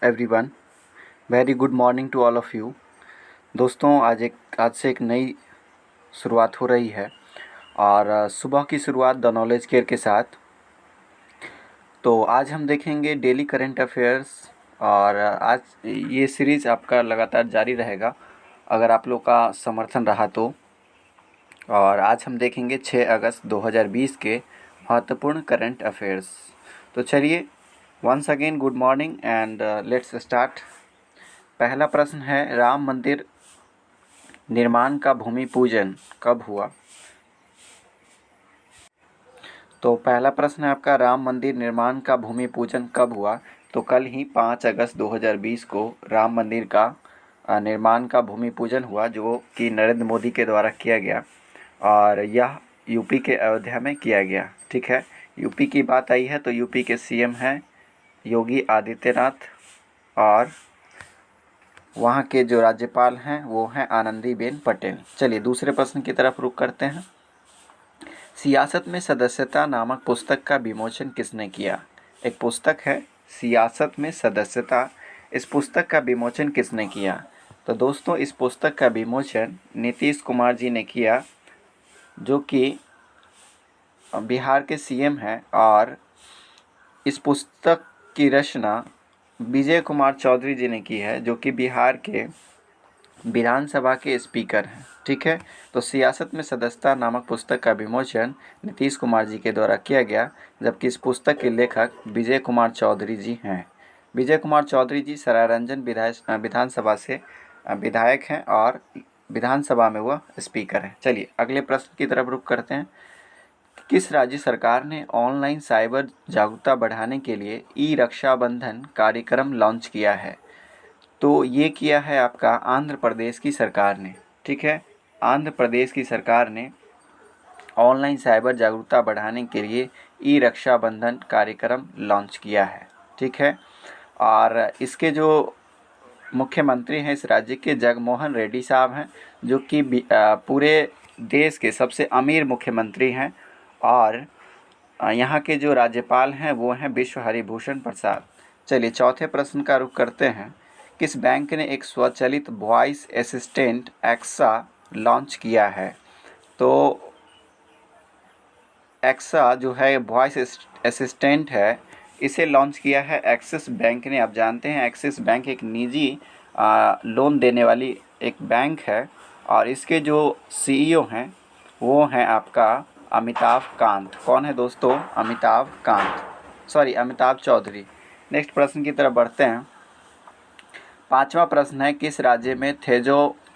Everyone, very good morning to all of you. दोस्तों, आज से एक नई शुरुआत हो रही है और सुबह की शुरुआत द नॉलेज केयर के साथ। तो आज हम देखेंगे डेली करंट अफेयर्स और आज ये सीरीज़ आपका लगातार जारी रहेगा अगर आप लोग का समर्थन रहा तो। और आज हम देखेंगे 6 अगस्त 2020 के महत्वपूर्ण करंट अफेयर्स। तो चलिए, once again good morning and let's start. पहला प्रश्न है, राम मंदिर निर्माण का भूमि पूजन कब हुआ? तो पहला प्रश्न है आपका, राम मंदिर निर्माण का भूमि पूजन कब हुआ? तो कल ही 5 अगस्त 2020 को राम मंदिर का निर्माण का भूमि पूजन हुआ, जो कि नरेंद्र मोदी के द्वारा किया गया और यह यूपी के अयोध्या में किया गया। ठीक है, यूपी की बात आई है तो यूपी के सीएम हैं योगी आदित्यनाथ और वहाँ के जो राज्यपाल हैं वो हैं आनंदीबेन पटेल। चलिए दूसरे प्रश्न की तरफ रुख करते हैं। सियासत में सदस्यता नामक पुस्तक का विमोचन किसने किया? एक पुस्तक है सियासत में सदस्यता, इस पुस्तक का विमोचन किसने किया? तो दोस्तों, इस पुस्तक का विमोचन नीतीश कुमार जी ने किया, जो कि बिहार के सीएम हैं। और इस पुस्तक की रचना विजय कुमार चौधरी जी ने की है, जो कि बिहार के विधानसभा के स्पीकर हैं। ठीक है, तो सियासत में सदस्यता नामक पुस्तक का विमोचन नीतीश कुमार जी के द्वारा किया गया, जबकि इस पुस्तक के लेखक विजय कुमार चौधरी जी हैं। विजय कुमार चौधरी जी सरायरंजन विधानसभा से विधायक हैं और विधानसभा में वह स्पीकर हैं। चलिए अगले प्रश्न की तरफ रुख करते हैं। किस राज्य सरकार ने ऑनलाइन साइबर जागरूकता बढ़ाने के लिए ई रक्षाबंधन कार्यक्रम लॉन्च किया है? तो ये किया है आपका आंध्र प्रदेश की सरकार ने। ठीक है, आंध्र प्रदेश की सरकार ने ऑनलाइन साइबर जागरूकता बढ़ाने के लिए ई रक्षाबंधन कार्यक्रम लॉन्च किया है। ठीक है, और इसके जो मुख्यमंत्री हैं इस राज्य के जगनमोहन रेड्डी साहब हैं, जो कि पूरे देश के सबसे अमीर मुख्यमंत्री हैं। और यहाँ के जो राज्यपाल हैं वो हैं विश्व हरिभूषण प्रसाद। चलिए चौथे प्रश्न का रुख करते हैं। किस बैंक ने एक स्वचालित वॉइस असिस्टेंट एक्सा लॉन्च किया है? तो एक्सा जो है वॉइस असिस्टेंट है, इसे लॉन्च किया है एक्सिस बैंक ने। आप जानते हैं एक्सिस बैंक एक निजी लोन देने वाली एक बैंक है और इसके जो सीईओ हैं वो हैं आपका अमिताभ कांत। कौन है दोस्तों? अमिताभ चौधरी। नेक्स्ट प्रश्न की तरफ बढ़ते हैं। पांचवा प्रश्न है, किस राज्य में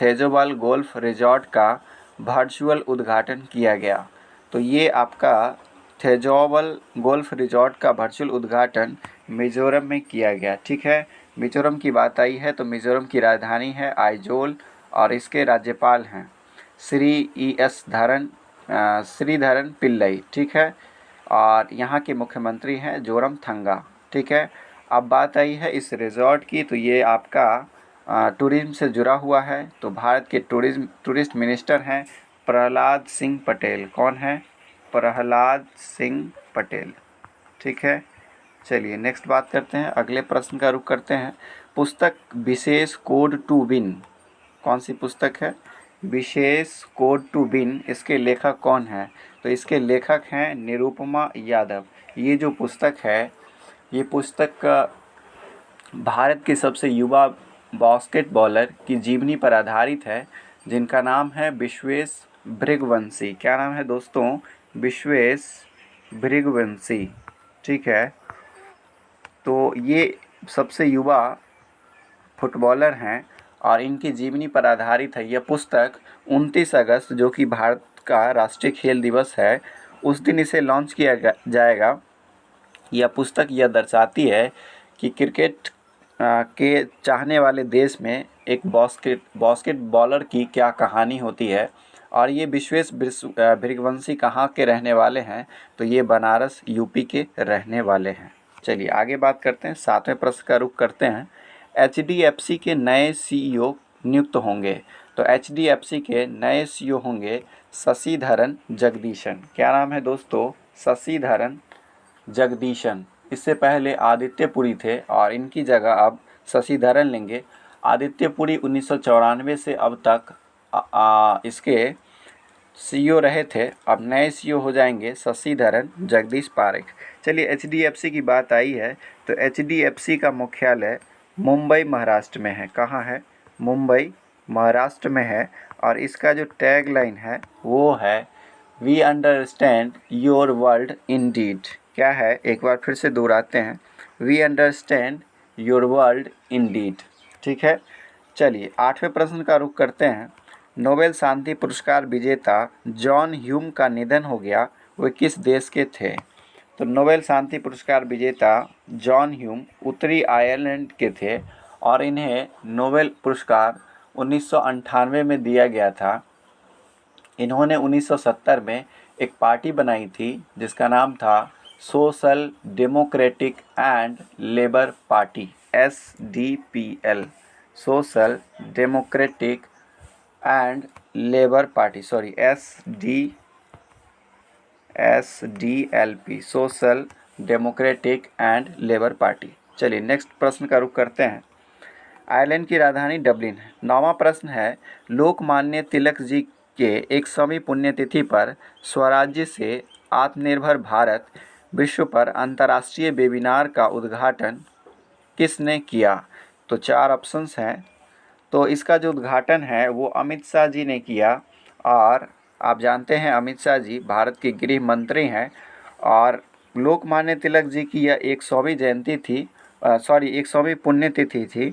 थेजोबल गोल्फ रिजॉर्ट का वर्चुअल उद्घाटन किया गया? तो ये आपका थेजोबल गोल्फ रिजॉर्ट का वर्चुअल उद्घाटन मिजोरम में किया गया। ठीक है, मिजोरम की बात आई है तो मिजोरम की राजधानी है आइजोल और इसके राज्यपाल हैं श्रीधरन पिल्लई। ठीक है, और यहाँ के मुख्यमंत्री हैं जोरमथंगा। ठीक है, अब बात आई है इस रिजॉर्ट की, तो ये आपका टूरिज्म से जुड़ा हुआ है। तो भारत के टूरिस्ट मिनिस्टर हैं प्रहलाद सिंह पटेल। कौन है? प्रहलाद सिंह पटेल। ठीक है, चलिए नेक्स्ट बात करते हैं, अगले प्रश्न का रुख करते हैं। पुस्तक विशेष कोड टू विन, कौन सी पुस्तक है? विशेष कोड टू विन। इसके लेखक कौन है? तो इसके लेखक हैं निरुपमा यादव। ये जो पुस्तक है, ये पुस्तक भारत के सबसे युवा बास्केटबॉलर की जीवनी पर आधारित है, जिनका नाम है विश्वेश भृगवंशी। क्या नाम है दोस्तों? विश्वेश भृगवंशी। ठीक है, तो ये सबसे युवा फुटबॉलर हैं और इनकी जीवनी पर आधारित है। यह पुस्तक 29 अगस्त, जो कि भारत का राष्ट्रीय खेल दिवस है, उस दिन इसे लॉन्च किया जाएगा। यह पुस्तक यह दर्शाती है कि क्रिकेट के चाहने वाले देश में एक बास्केटबॉलर की क्या कहानी होती है। और ये विश्वेश भृगवंशी कहाँ के रहने वाले हैं? तो ये बनारस यूपी के रहने वाले हैं। चलिए आगे बात करते हैं, सातवें प्रश्न का रुख करते हैं। HDFC के नए सीईओ नियुक्त होंगे। तो HDFC के नए सीईओ होंगे शशिधरन जगदीशन। क्या नाम है दोस्तों? शशिधरन जगदीशन। इससे पहले आदित्य पुरी थे और इनकी जगह अब शशिधरन लेंगे। आदित्य पुरी 1994 से अब तक इसके सीईओ रहे थे। अब नए सीईओ हो जाएंगे शशिधरन जगदीश पारेख। चलिए एचडीएफसी की बात आई है तो एचडीएफसी का मुख्यालय मुंबई महाराष्ट्र में है। कहाँ है? मुंबई महाराष्ट्र में है। और इसका जो टैगलाइन है वो है we understand your world indeed. क्या है? एक बार फिर से दोहराते हैं, we understand your world indeed. ठीक है। चलिए 8वें प्रश्न का रुख करते हैं। नोबेल शांति पुरस्कार विजेता जॉन ह्यूम का निधन हो गया, वे किस देश के थे? तो नोबेल शांति पुरस्कार विजेता जॉन ह्यूम उत्तरी आयरलैंड के थे और इन्हें नोबेल पुरस्कार 1998 में दिया गया था। इन्होंने 1970 में एक पार्टी बनाई थी जिसका नाम था social democratic and labour party, SDPL, social democratic and labour party, sorry SDLP, social democratic and labour party. चलिए नेक्स्ट प्रश्न का रुख करते हैं। आयरलैंड की राजधानी डबलिन है। 9वां प्रश्न है, लोकमान्य तिलक जी के 100वीं पुण्यतिथि पर स्वराज्य से आत्मनिर्भर भारत विश्व पर अंतर्राष्ट्रीय वेबिनार का उद्घाटन किसने किया? तो 4 ऑप्शंस हैं। तो इसका जो उद्घाटन है वो अमित शाह जी ने किया। और आप जानते हैं अमित शाह जी भारत के गृह मंत्री हैं। और लोकमान्य तिलक जी की यह 100वीं जयंती थी, 100वीं पुण्यतिथि थी।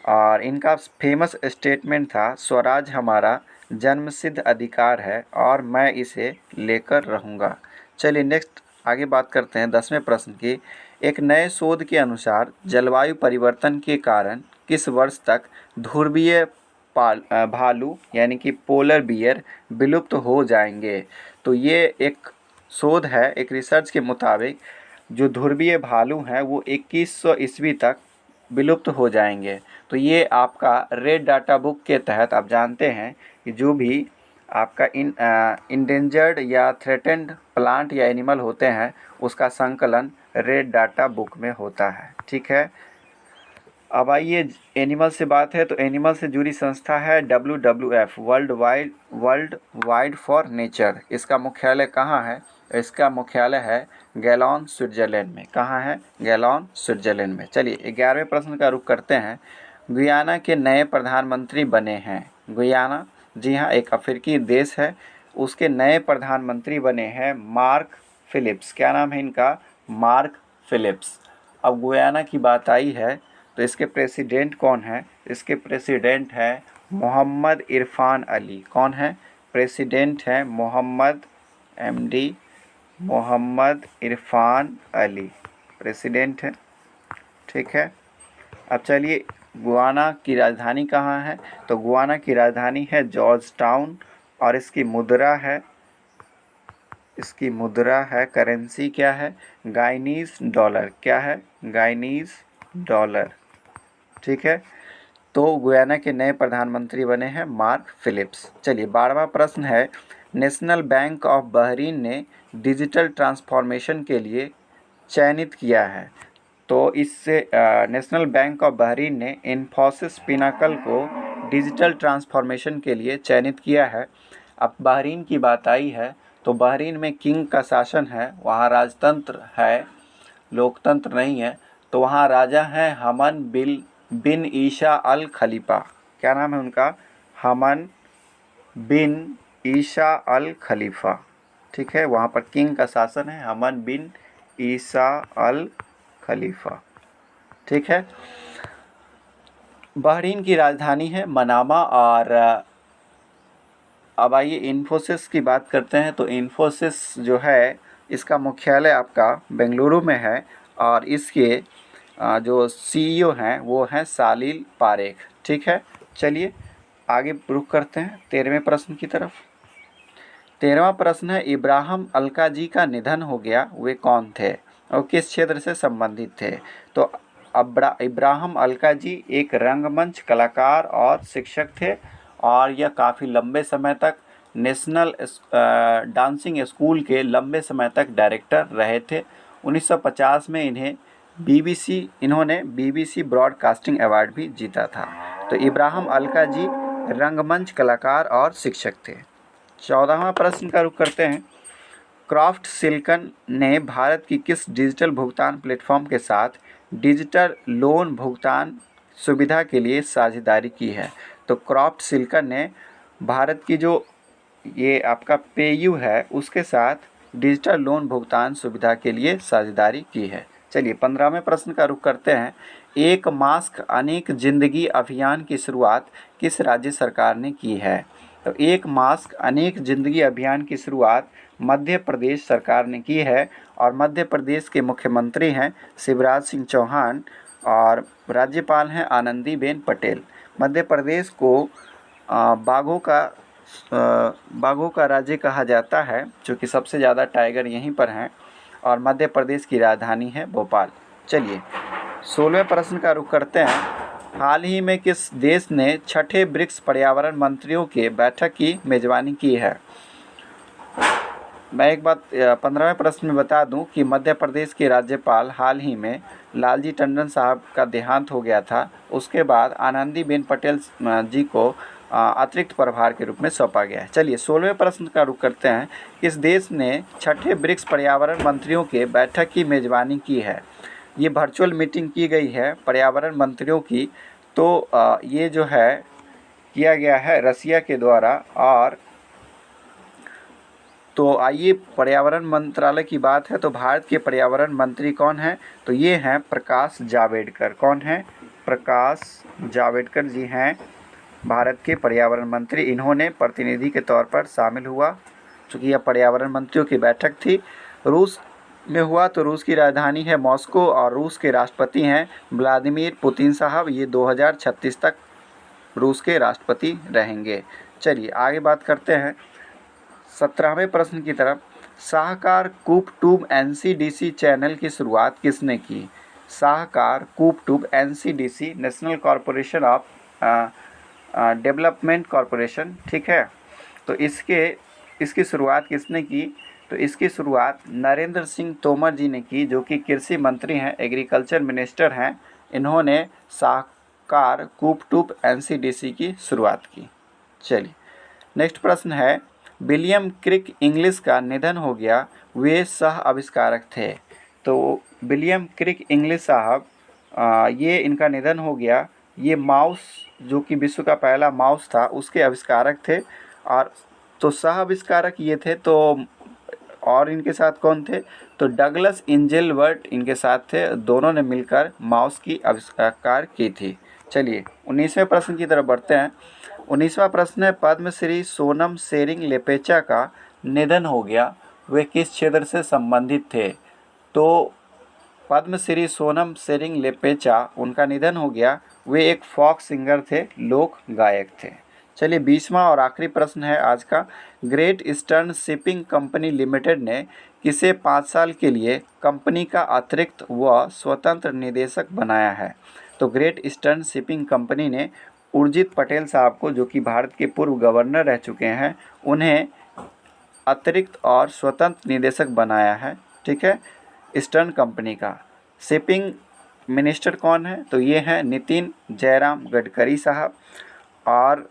और इनका फेमस स्टेटमेंट था, स्वराज हमारा जन्मसिद्ध अधिकार है और मैं इसे लेकर रहूँगा। चलिए नेक्स्ट आगे बात करते हैं 10वें प्रश्न की। एक नए शोध के अनुसार जलवायु परिवर्तन के कारण किस वर्ष तक ध्रुवीय भालू यानी कि पोलर बियर विलुप्त हो जाएंगे? तो ये एक शोध है, एक रिसर्च के मुताबिक जो ध्रुवीय भालू हैं वो 2100 ईस्वी तक विलुप्त हो जाएंगे। तो ये आपका रेड डाटा बुक के तहत आप जानते हैं कि जो भी आपका इंडेंजर्ड या थ्रेटेंड प्लांट या एनिमल होते हैं उसका संकलन रेड डाटा बुक में होता है। ठीक है। अब आइए एनिमल से बात है तो एनिमल से जुड़ी संस्था है WWF, world wide for nature. इसका मुख्यालय कहाँ है? इसका मुख्यालय है गैलोन स्विट्जरलैंड में। कहाँ है? गैलोन स्विट्जरलैंड में। चलिए 11वें प्रश्न का रुख करते हैं। गुयाना के नए प्रधानमंत्री बने हैं। गुयाना, जी हाँ, एक अफ्रीकी देश है, उसके नए प्रधानमंत्री बने हैं मार्क फिलिप्स। क्या नाम है इनका? Mark Philips. अब गुयाना की बात आई है तो इसके प्रेसिडेंट कौन है? इसके प्रेसिडेंट है मोहम्मद इरफान अली। कौन है? प्रेसिडेंट है मोहम्मद MD मोहम्मद इरफान अली, प्रेसिडेंट है। ठीक है। अब चलिए गुयाना की राजधानी कहाँ है? तो गुयाना की राजधानी है जॉर्ज टाउन और इसकी मुद्रा है, करेंसी क्या है? गायनीज डॉलर। क्या है? गायनीज डॉलर। ठीक है। तो गुयाना के नए प्रधानमंत्री बने हैं मार्क फिलिप्स। चलिए 12वां प्रश्न है। नेशनल बैंक ऑफ बहरीन ने डिजिटल ट्रांसफॉर्मेशन के लिए चयनित किया है। तो इससे नेशनल बैंक ऑफ बहरीन ने इन्फोसिस पिनाकल को डिजिटल ट्रांसफॉर्मेशन के लिए चयनित किया है। अब बहरीन की बात आई है तो बहरीन में किंग का शासन है, वहाँ राजतंत्र है, लोकतंत्र नहीं है। तो वहाँ राजा हैं हमन बिन ईसा अल खलीफा। क्या नाम है उनका? हमन बिन ईसा अल खलीफा। ठीक है। वहाँ पर किंग का शासन है हमन बिन ईसा अल खलीफा। ठीक है। बहरीन की राजधानी है मनामा। और अब आइए इन्फोसिस की बात करते हैं। तो इन्फोसिस जो है इसका मुख्यालय आपका बेंगलुरु में है और इसके जो CEO हैं वो हैं सालिल पारेख। ठीक है। चलिए आगे रुख करते हैं 13वें प्रश्न की तरफ। 13वां प्रश्न है, इब्राहिम अलकाजी का निधन हो गया, वे कौन थे और किस क्षेत्र से संबंधित थे? तो इब्राहिम अलकाजी एक रंगमंच कलाकार और शिक्षक थे और यह काफ़ी लंबे समय तक नेशनल डांसिंग स्कूल के लंबे समय तक डायरेक्टर रहे थे। 1950 में इन्हें इन्होंने BBC ब्रॉडकास्टिंग अवार्ड भी जीता था। तो इब्राहिम अलका जी रंगमंच कलाकार और शिक्षक थे। 14वां प्रश्न का रुख करते हैं। क्रॉफ्ट सिल्कन ने भारत की किस डिजिटल भुगतान प्लेटफॉर्म के साथ डिजिटल लोन भुगतान सुविधा के लिए साझेदारी की है? तो क्रॉफ्ट सिल्कन ने भारत की जो ये आपका पेयू है उसके साथ डिजिटल लोन भुगतान सुविधा के लिए साझेदारी की है। चलिए 15वें प्रश्न का रुख करते हैं। एक मास्क अनेक जिंदगी अभियान की शुरुआत किस राज्य सरकार ने की है? तो एक मास्क अनेक जिंदगी अभियान की शुरुआत मध्य प्रदेश सरकार ने की है और मध्य प्रदेश के मुख्यमंत्री हैं शिवराज सिंह चौहान और राज्यपाल हैं आनंदीबेन पटेल। मध्य प्रदेश को बाघों का राज्य कहा जाता है क्योंकि सबसे ज़्यादा टाइगर यहीं पर हैं और मध्य प्रदेश की राजधानी है भोपाल। चलिए 16वें प्रश्न का रुख करते हैं। हाल ही में किस देश ने छठे ब्रिक्स पर्यावरण मंत्रियों के बैठक की मेज़बानी की है? मैं एक बात 15वें प्रश्न में बता दूं कि मध्य प्रदेश के राज्यपाल हाल ही में लालजी टंडन साहब का देहांत हो गया था। उसके बाद आनंदीबेन पटेल जी को अतिरिक्त प्रभार के रूप में सौंपा गया है। चलिए 16वें प्रश्न का रुख करते हैं। किस देश ने छठे ब्रिक्स पर्यावरण मंत्रियों के बैठक की मेज़बानी की है? ये वर्चुअल मीटिंग की गई है पर्यावरण मंत्रियों की। तो ये जो है किया गया है रसिया के द्वारा। और तो आइए पर्यावरण मंत्रालय की बात है तो भारत के पर्यावरण मंत्री कौन हैं? तो ये हैं प्रकाश जावड़ेकर। कौन हैं? प्रकाश जावड़ेकर जी हैं भारत के पर्यावरण मंत्री। इन्होंने प्रतिनिधि के तौर पर शामिल हुआ चूँकि यह पर्यावरण मंत्रियों की बैठक थी। रूस में हुआ तो रूस की राजधानी है मॉस्को और रूस के राष्ट्रपति हैं व्लादिमीर पुतिन साहब। ये 2036 तक रूस के राष्ट्रपति रहेंगे। चलिए आगे बात करते हैं 17वें प्रश्न की तरफ। Sahkar Cooptube NCDC channel की शुरुआत किसने की? Sahkar Cooptube NCDC national corporation of development corporation, ठीक है। तो इसकी शुरुआत किसने की? तो इसकी शुरुआत नरेंद्र सिंह तोमर जी ने की जो कि कृषि मंत्री हैं, एग्रीकल्चर मिनिस्टर हैं। इन्होंने शाहकार कूप ट्यूब NCDC की शुरुआत की। चलिए नेक्स्ट प्रश्न है। विलियम क्रिक इंग्लिश का निधन हो गया, वे सह आविष्कारक थे। तो विलियम क्रिक इंग्लिश साहब ये इनका निधन हो गया। ये माउस जो कि विश्व का पहला माउस था उसके आविष्कारक थे। और तो सह आविष्कारक ये थे। तो और इनके साथ कौन थे? तो डगलस इंजेलबर्ट इनके साथ थे। दोनों ने मिलकर माउस की आविष्कार की थी। चलिए 19वें प्रश्न की तरफ बढ़ते हैं। 19वां प्रश्न है। पद्मश्री सोनम शेरिंग लेपेचा का निधन हो गया, वे किस क्षेत्र से संबंधित थे? तो पद्मश्री सोनम शेरिंग लेपेचा उनका निधन हो गया, वे एक फोक सिंगर थे, लोक गायक थे। चलिए 20वां और आखिरी प्रश्न है आज का। Great eastern shipping company limited ने किसे 5 साल के लिए कंपनी का अतिरिक्त व स्वतंत्र निदेशक बनाया है? तो ग्रेट ईस्टर्न शिपिंग कंपनी ने उर्जित पटेल साहब को, जो कि भारत के पूर्व गवर्नर रह चुके हैं, उन्हें अतिरिक्त और स्वतंत्र निदेशक बनाया है, ठीक है, ईस्टर्न कंपनी का। शिपिंग मिनिस्टर कौन है? तो ये हैं नितिन जयराम गडकरी साहब। और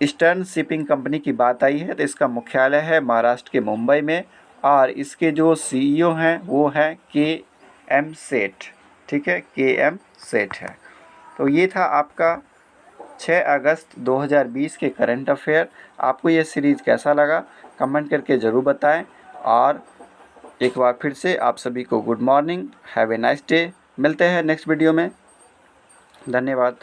ईस्टर्न शिपिंग कंपनी की बात आई है तो इसका मुख्यालय है महाराष्ट्र के मुंबई में और इसके जो CEO हैं वो हैं KM सेठ, ठीक है, KM सेठ है। तो ये था आपका 6 अगस्त 2020 के करंट अफेयर। आपको ये सीरीज़ कैसा लगा कमेंट करके ज़रूर बताएं। और एक बार फिर से आप सभी को good morning, have a nice day. मिलते हैं नेक्स्ट वीडियो में। धन्यवाद।